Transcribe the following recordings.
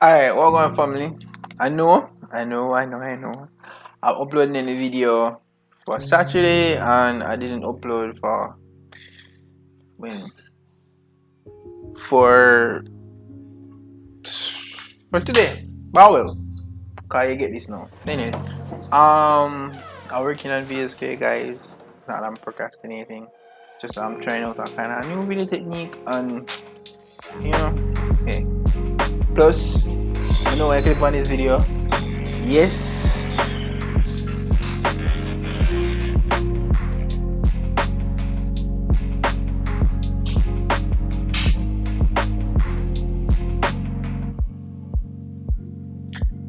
Alright, what going family? I know. I'm uploading a video for Saturday and I didn't upload when for for today. But well, can you get this now? Anyway, I'm working on videos for you guys. Not that I'm procrastinating. Just I'm trying out a kind of new video technique and hey. Plus, I click on this video. Yes.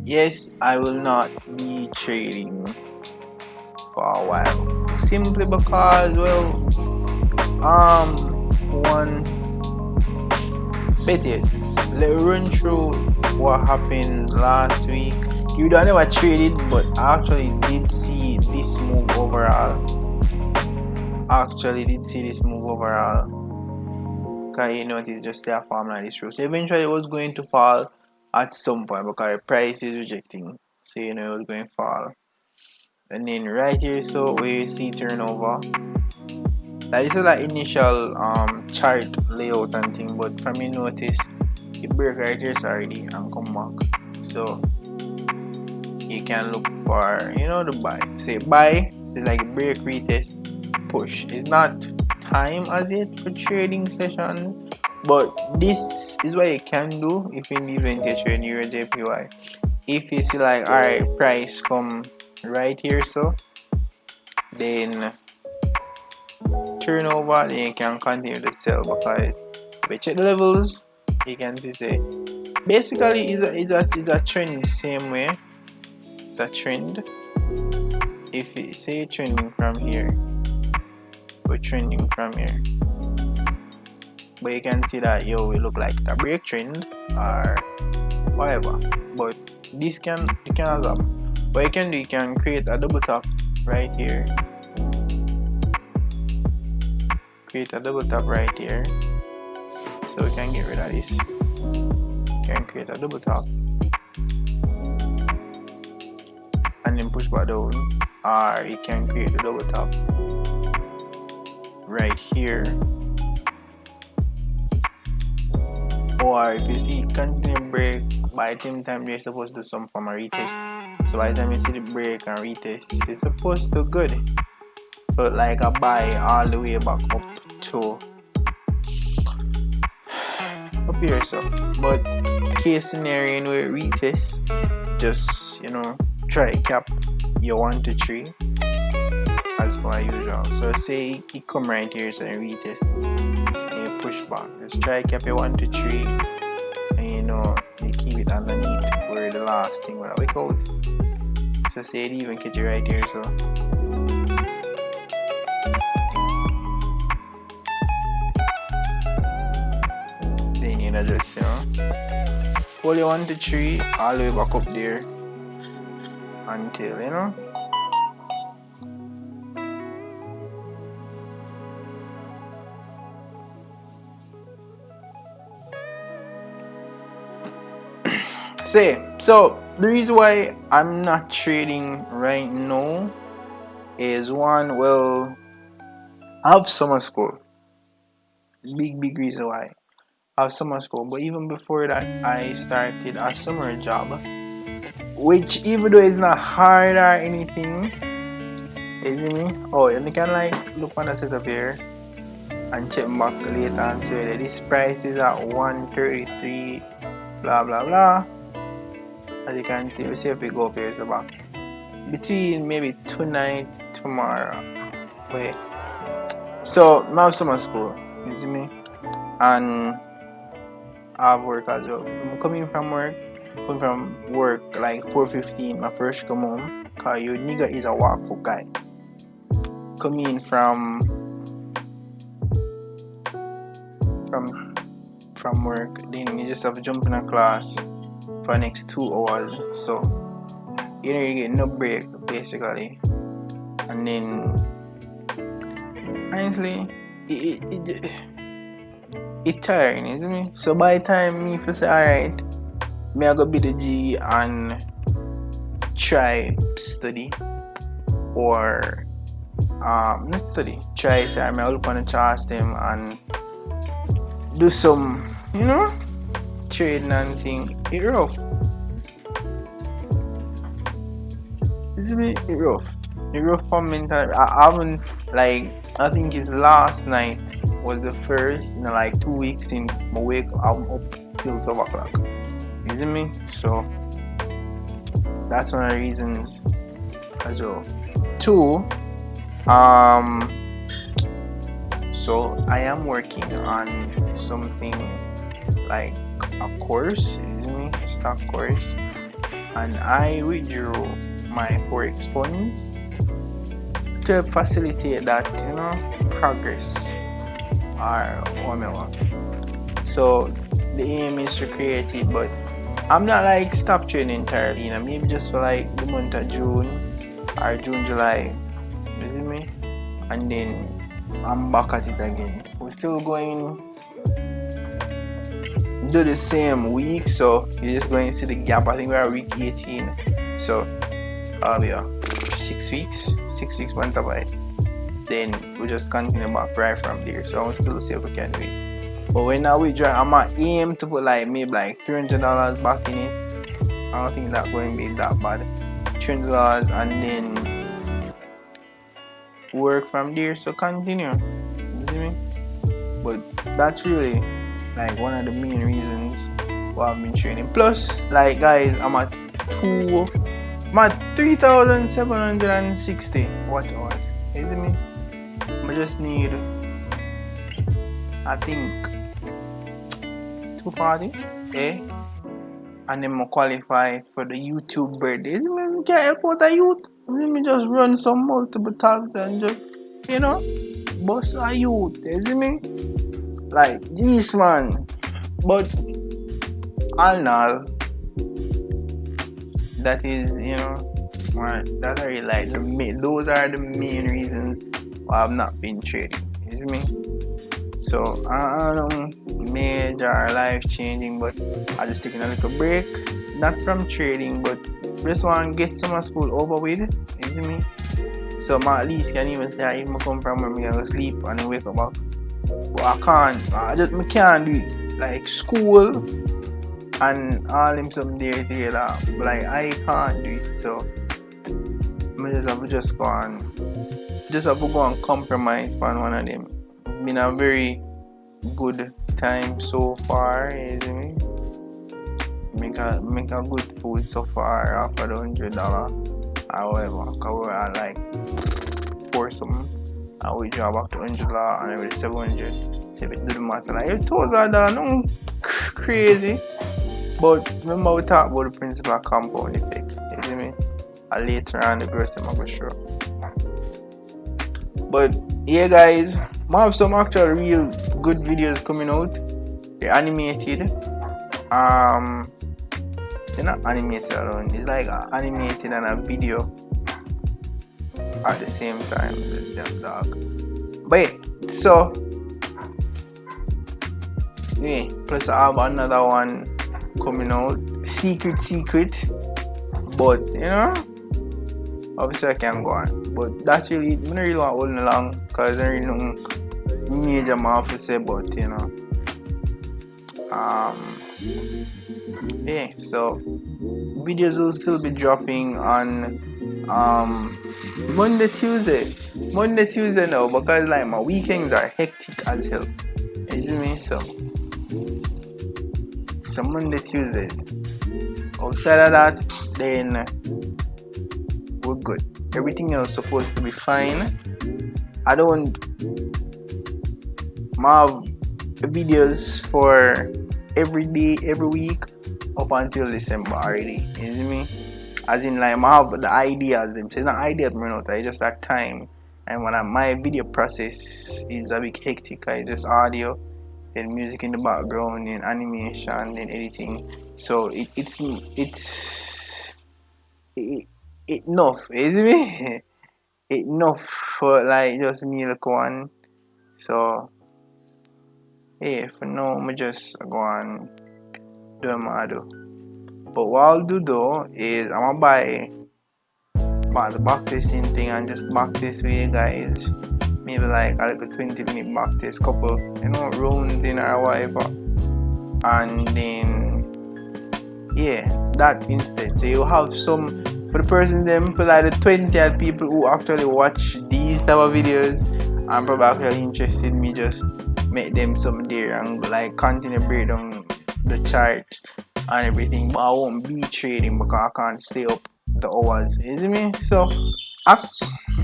Yes, I will not be trading for a while. Simply because, one, bet it. Let's run through what happened last week. You don't never traded, but I actually did see this move overall. Because it's just their form like this. So eventually it was going to fall at some point because the price is rejecting. So it was going to fall. And then right here, so where you see turnover. This is like initial chart layout and thing, but from you notice it break right here already and come back. So you can look for the buy. Say buy is like break, retest, push. It's not time as yet for trading session, but this is what you can do if you need to trade your JPY. If you see like alright, price come right here, so then turnover, then you can continue to sell because if you check the levels, you can see say basically is a trend the same way. It's a trend. If you say trending from here, we're trending from here, but you can see that it look like a break trend or whatever. But this you can have what you can do, you can create a double top right here. Create a double top right here, so we can get rid of this. You can create a double top and then push back down, or you can create a double top right here, or if you see continue break, by the same time they're supposed to do some form of retest. So by the time you see the break and retest, it's supposed to good. So like a buy all the way back up to up here, so but case scenario where retest, just try cap your 1 to 3 as per usual. So say it come right here, so you retest and you push back, just try cap your 1 to 3 and you keep it underneath where the last thing will wake out. So say it even catch you right here, so then just hold your 1 to 3 all the way back up there until so the reason why I'm not trading right now is one, I have summer school. Big reason why I have summer school. But even before that, I started a summer job, which even though it's not hard or anything, you see me? Oh, you can like look on the setup here and check back later and see that this price is at 133 blah blah blah. As you can see, we see if we go up here, it's about between maybe tonight, tomorrow. Wait. So now summer school, you see me? And I have work as well. I'm coming from work like 4:15. My first come home, cause your nigga is a walk for guy. Coming from work, then you just have to jump in a class for the next 2 hours, so you get no break basically, and then honestly it tiring, isn't it? So by the time me say alright, me I go be the G and try study or not study. Try say I may look on the charts them and do some, trading and thing. It rough. It's a bit rough. It rough for mental. I haven't like I think it's last night was the first in like 2 weeks since my wake I'm up till 12 o'clock. You see me? So that's one of the reasons as well. Two, so I am working on something like a course, you see me? Stock course, and I withdrew my Forex funds to facilitate that, progress or whatever. So the aim is to create it, but I'm not like stop trading entirely, maybe just for like the month of June or June, July, you see me? And then I'm back at it again. We're still going do the same week, so you're just going to see the gap. I think we're at week 18, so yeah, 6 weeks, 6 weeks went by. Then we just continue back right from there. So I'm still see if we can do it. But when I withdraw, I'm gonna aim to put like maybe like $300 back in it. I don't think that's going to be that bad. $300 and then work from there. So continue. You see me? But that's really like one of the main reasons why I've been training. Plus, like guys, I'm at 3,760 watch hours. You see me? I just need, I think, 240, and then I qualify for the YouTube birthday. You see me? I can't help out the youth. Let me just run some multiple tags and just, bust a youth. You see me? Like, geez, man. But all in all, that is, that are like those are the main reasons why I've not been trading. You see me? So I don't major life changing, but I just taking a little break, not from trading, but just want to get some school over with. You see me? So I at least can even say I even come from where I go sleep and then wake up. But I can't. I can't do it. Like school and all them some day together. But like I can't do it. So I just have to go and compromise on one of them. It's been a very good time so far, you see me? Make a good food so far after the $100 or whatever. Cause we're at like 4 something. And we draw back to $100 and every 700. So if it do the math, like $1,000, nothing crazy. But remember we talked about the principal compound effect, you see me? And later on the girls I'm gonna show. But yeah guys, I have some actual real good videos coming out. They're animated. They're not animated alone. It's like animated and a video at the same time. Damn dog. But yeah, so yeah, plus I have another one coming out. Secret. But obviously I can go on. But that's really, I don't really want to hold along because there is no major I have to say about yeah, so videos will still be dropping on Monday, Tuesday now, because like my weekends are hectic as hell. You see me? So Monday, Tuesdays. Outside of that, then we're good. Everything else supposed to be fine. I don't have videos for every day, every week up until December already. You see me? As in like I have the ideas them. So it's not ideas running out, it's just that time. And when my video process is a bit hectic, it's just audio, then music in the background, then animation, then editing. So it's enough, you see me? Enough for like just me like one. So yeah, for now I just go and do what I do. But what I'll do though is I'm gonna buy the backtesting thing and just backtest with you guys. Maybe like a little 20-minute backtest, couple, rounds in or whatever. And then yeah, that instead. So you have some for the person them for like the 20 odd people who actually watch these type of videos and probably actually interested in me, just make them some there and like continue break down the charts and everything. But I won't be trading because I can't stay up the hours. You see me? So I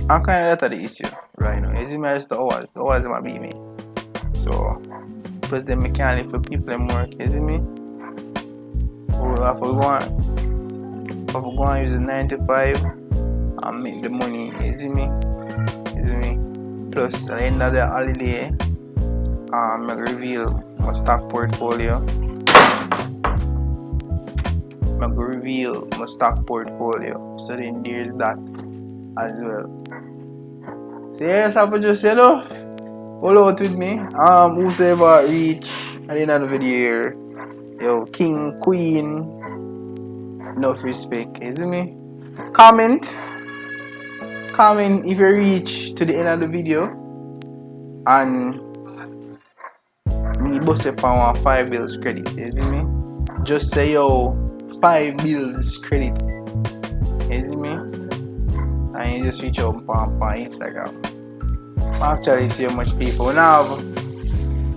kind of that the issue right now. You see me? It's the hours. The hours might be me. So plus the mechanic for people them work. You see me? If we go and use the 95 and make the money, you see me? Plus at the end of the holiday, I reveal my stock portfolio. So then there's that as well. So yes, I would just hold out with me. Whosoever reach at the end of the video here, yo, king, queen, enough respect, you see me? Comment if you reach to the end of the video and me bust upon 5 bills credit, you see me? Just say yo 5 bills credit, you see me? And you just reach out on Instagram. I actually see how much people now have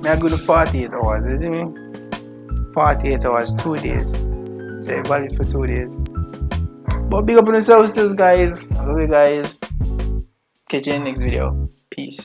a good 48 hours, you see me? 48 hours, 2 days. Say valid for 2 days. But big up on yourselves still, guys. I love you guys. Catch you in the next video. Peace.